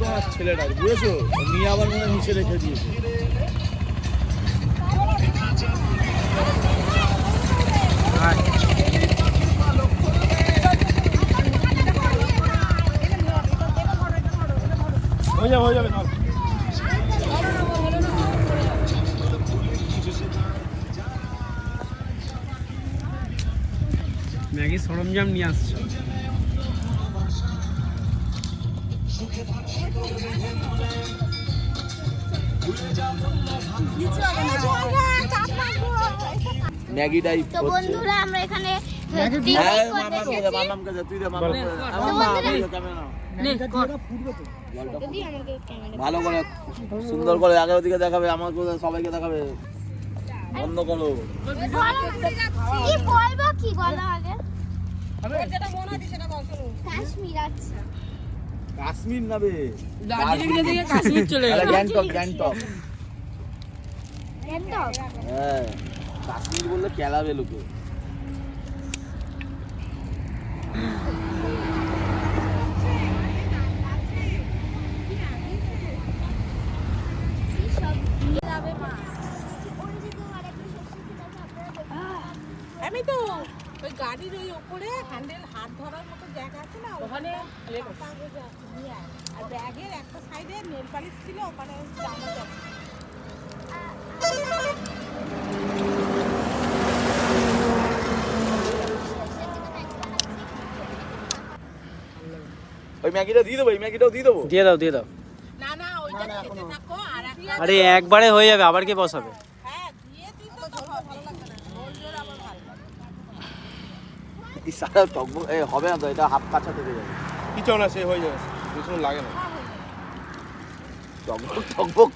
তোমার ছেলেটা বুঝেছো, নিয়ে আবার মনে নিচে রেখে দিয়েছে। হয়ে যাবে হয়ে যাবে। ম্যাগি সরঞ্জাম নিয়ে আসছে। ম্যাগিটাই তো বন্ধুরা আমরা এখানে ভালো করে সুন্দর করে আগে ওদিকে দেখাবে, আমাকে সবাইকে দেখাবে। বন্ধ করো। কি বলবো, কি বলো আগে? কাশ্মীর। আচ্ছা কাশ্মীর নাবে, দার্জিলিং থেকে কাশ্মীর চলে গেল। গ্যাংটক গ্যাংটক। গ্যাংটক। হ্যাঁ, কাশ্মীর বললে কেলাবে লোকে। আমি তো ওই গাড়ির ওই উপরে হ্যান্ডেল হাত ধরার মতো জায়গা আছে না, ওখানে আর ব্যাগের একটা সাইডে নেল পালিশ ছিল, ওখানে জামা যাবে। ওই ম্যাগিটা দিয়ে দেবো, এই ম্যাগিটাও দিয়ে দেবো। দিয়ে দাও দিয়ে দাও। না না ওইটা খেতে থাকো, আর একটা আরে একবারে হয়ে যাবে, আবার কে বসাবে? হ্যাঁ দিয়ে তুই তো ভালো লাগবে না, ওর জোর আবার ভালো লাগবে। সারা টকবক হবে না তো, এটা হাফ কাঁচা থেকে যাবে। কিছু না, সে হয়ে যাবে, কিছু লাগে না। টকবক টকবক